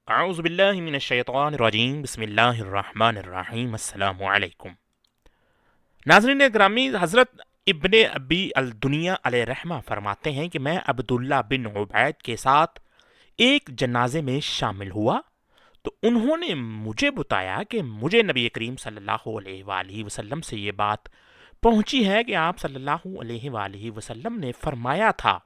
اعوذ باللہ من الشیطان الرجیم بسم اللہ الرحمن الرحیم السلام علیکم ناظرین گرامی، حضرت ابن ابی الدنیا علیہ رحمہ فرماتے ہیں کہ میں عبداللہ بن عبید کے ساتھ ایک جنازے میں شامل ہوا تو انہوں نے مجھے بتایا کہ مجھے نبی کریم صلی اللہ علیہ وآلہ وسلم سے یہ بات پہنچی ہے کہ آپ صلی اللہ علیہ وآلہ وسلم نے فرمایا تھا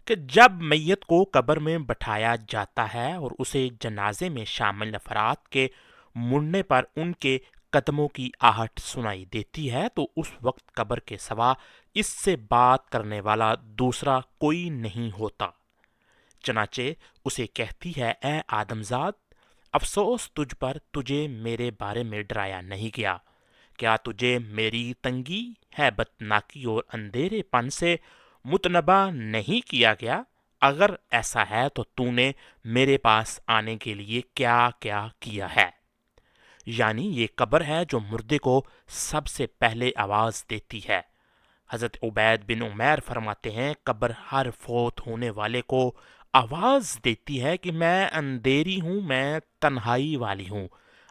کہ جب میت کو قبر میں بٹھایا جاتا ہے اور اسے جنازے میں شامل افراد کے مڑنے پر ان کے قدموں کی آہٹ سنائی دیتی ہے تو اس وقت قبر کے سوا اس سے بات کرنے والا دوسرا کوئی نہیں ہوتا، چنانچہ اسے کہتی ہے اے آدمزاد، افسوس تجھ پر، تجھے میرے بارے میں ڈرایا نہیں گیا، کیا تجھے میری تنگی، ہیبتناکی اور اندھیرے پن سے متنبہ نہیں کیا گیا؟ اگر ایسا ہے تو نے میرے پاس آنے کے لیے کیا کیا کیا ہے؟ یعنی یہ قبر ہے جو مردے کو سب سے پہلے آواز دیتی ہے۔ حضرت عبید بن عمیر فرماتے ہیں قبر ہر فوت ہونے والے کو آواز دیتی ہے کہ میں اندھیری ہوں، میں تنہائی والی ہوں،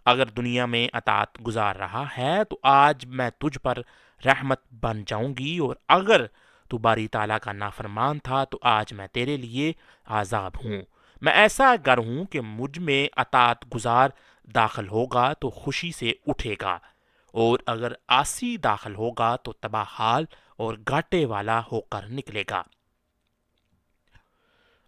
اگر دنیا میں اطاعت گزار رہا ہے تو آج میں تجھ پر رحمت بن جاؤں گی، اور اگر تو باری تعالیٰ کا نافرمان تھا تو آج میں تیرے لیے عذاب ہوں۔ میں ایسا گر ہوں کہ مجھ میں اطاعت گزار داخل ہوگا تو خوشی سے اٹھے گا، اور اگر آسی داخل ہوگا تو تباہ حال اور گھاٹے والا ہو کر نکلے گا۔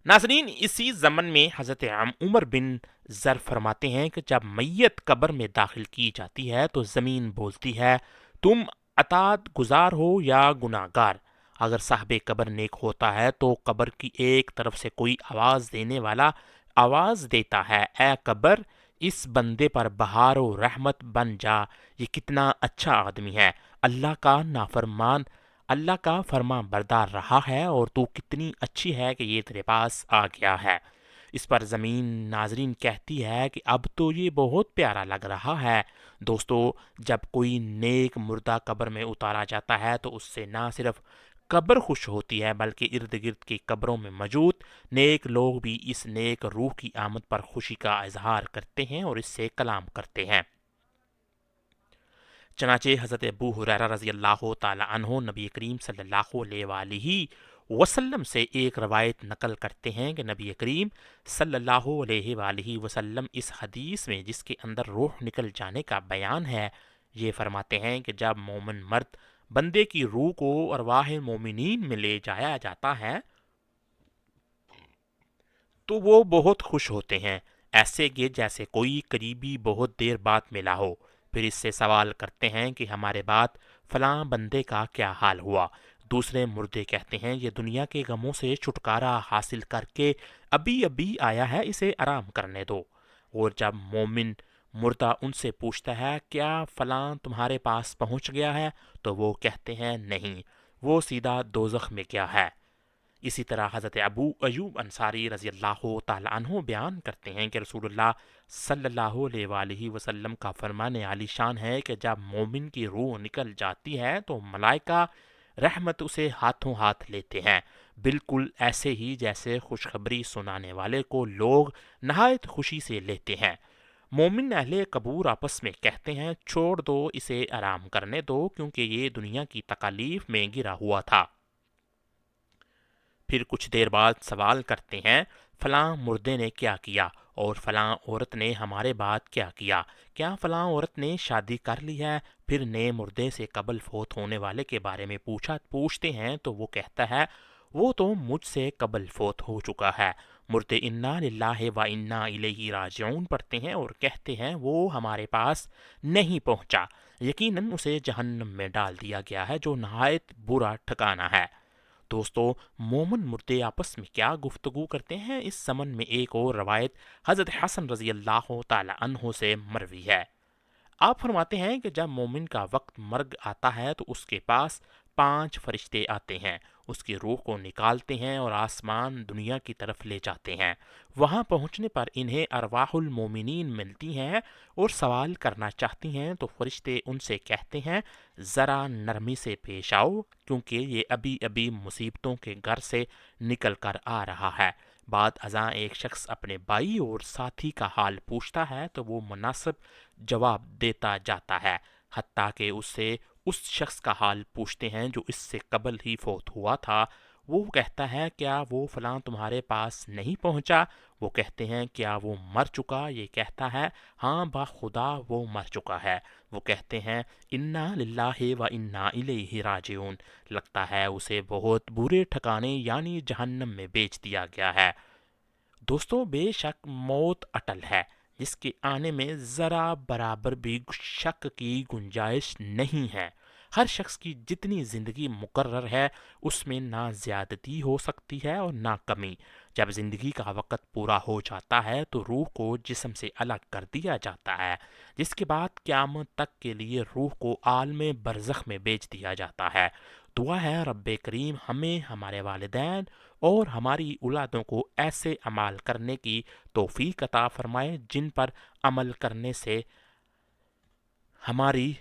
ناظرین، اسی زمن میں حضرت عمر بن زر فرماتے ہیں کہ جب میت قبر میں داخل کی جاتی ہے تو زمین بولتی ہے تم اطاعت گزار ہو یا گناہ گار؟ اگر صاحب قبر نیک ہوتا ہے تو قبر کی ایک طرف سے کوئی آواز دینے والا آواز دیتا ہے اے قبر، اس بندے پر بہار و رحمت بن جا، یہ کتنا اچھا آدمی ہے، اللہ کا فرما بردار رہا ہے، اور تو کتنی اچھی ہے کہ یہ تیرے پاس آ گیا ہے۔ اس پر زمین ناظرین کہتی ہے کہ اب تو یہ بہت پیارا لگ رہا ہے۔ دوستو، جب کوئی نیک مردہ قبر میں اتارا جاتا ہے تو اس سے نہ صرف قبر خوش ہوتی ہے بلکہ ارد گرد کی قبروں میں موجود نیک لوگ بھی اس نیک روح کی آمد پر خوشی کا اظہار کرتے ہیں اور اس سے کلام کرتے ہیں۔ چنانچہ حضرت ابو ہریرہ رضی اللہ تعالی عنہ نبی کریم صلی اللہ علیہ وآلہ وسلم سے ایک روایت نقل کرتے ہیں کہ نبی کریم صلی اللہ علیہ وآلہ وسلم اس حدیث میں جس کے اندر روح نکل جانے کا بیان ہے، یہ فرماتے ہیں کہ جب مومن مرد بندے کی روح کو ارواح مومنین میں لے جایا جاتا ہے تو وہ بہت خوش ہوتے ہیں، ایسے کہ جیسے کوئی قریبی بہت دیر بعد ملا ہو، پھر اس سے سوال کرتے ہیں کہ ہمارے بعد فلاں بندے کا کیا حال ہوا؟ دوسرے مردے کہتے ہیں یہ دنیا کے غموں سے چھٹکارا حاصل کر کے ابھی ابھی آیا ہے، اسے آرام کرنے دو۔ اور جب مومن مردہ ان سے پوچھتا ہے کیا فلاں تمہارے پاس پہنچ گیا ہے تو وہ کہتے ہیں نہیں، وہ سیدھا دوزخ میں گیا ہے۔ اسی طرح حضرت ابو ایوب انصاری رضی اللہ تعالی عنہ بیان کرتے ہیں کہ رسول اللہ صلی اللہ علیہ وآلہ وسلم کا فرمان عالی شان ہے کہ جب مومن کی روح نکل جاتی ہے تو ملائکہ رحمت اسے ہاتھوں ہاتھ لیتے ہیں، بالکل ایسے ہی جیسے خوشخبری سنانے والے کو لوگ نہایت خوشی سے لیتے ہیں۔ مومن اہل قبور آپس میں کہتے ہیں چھوڑ دو، اسے آرام کرنے دو، کیونکہ یہ دنیا کی تکالیف میں گرا ہوا تھا۔ پھر کچھ دیر بعد سوال کرتے ہیں فلاں مردے نے کیا کیا، اور فلاں عورت نے ہمارے بعد کیا کیا؟ کیا فلاں عورت نے شادی کر لی ہے؟ پھر نئے مردے سے قبل فوت ہونے والے کے بارے میں پوچھتے ہیں تو وہ کہتا ہے وہ تو مجھ سے قبل فوت ہو چکا ہے۔ مردے انا للہ و انا الیہ راجعون پڑھتے ہیں اور کہتے ہیں وہ ہمارے پاس نہیں پہنچا، یقیناً اسے جہنم میں ڈال دیا گیا ہے جو نہایت برا ٹھکانہ ہے۔ دوستو، مومن مردے آپس میں کیا گفتگو کرتے ہیں؟ اس سمن میں ایک اور روایت حضرت حسن رضی اللہ تعالی عنہ سے مروی ہے۔ آپ فرماتے ہیں کہ جب مومن کا وقت مرگ آتا ہے تو اس کے پاس 5 فرشتے آتے ہیں، اس کی روح کو نکالتے ہیں اور آسمان دنیا کی طرف لے جاتے ہیں۔ وہاں پہنچنے پر انہیں ارواح المومنین ملتی ہیں اور سوال کرنا چاہتی ہیں تو فرشتے ان سے کہتے ہیں ذرا نرمی سے پیش آؤ، کیونکہ یہ ابھی ابھی مصیبتوں کے گھر سے نکل کر آ رہا ہے۔ بعد ازاں ایک شخص اپنے بھائی اور ساتھی کا حال پوچھتا ہے تو وہ مناسب جواب دیتا جاتا ہے، حتیٰ کہ اسے اس شخص کا حال پوچھتے ہیں جو اس سے قبل ہی فوت ہوا تھا۔ وہ کہتا ہے کیا وہ فلاں تمہارے پاس نہیں پہنچا؟ وہ کہتے ہیں کیا وہ مر چکا؟ یہ کہتا ہے ہاں بخدا وہ مر چکا ہے۔ وہ کہتے ہیں انا للہ و انا الیہ راجعون، لگتا ہے اسے بہت برے ٹھکانے یعنی جہنم میں بیچ دیا گیا ہے۔ دوستوں، بے شک موت اٹل ہے، جس کے آنے میں ذرا برابر بھی شک کی گنجائش نہیں ہے۔ ہر شخص کی جتنی زندگی مقرر ہے اس میں نہ زیادتی ہو سکتی ہے اور نہ کمی۔ جب زندگی کا وقت پورا ہو جاتا ہے تو روح کو جسم سے الگ کر دیا جاتا ہے، جس کے بعد قیامت تک کے لیے روح کو عالم برزخ میں بیچ دیا جاتا ہے۔ دعا ہے رب کریم ہمیں، ہمارے والدین اور ہماری اولادوں کو ایسے اعمال کرنے کی توفیق عطا فرمائے جن پر عمل کرنے سے ہماری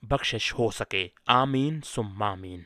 بخشش ہو سکے۔ آمین ثم آمین۔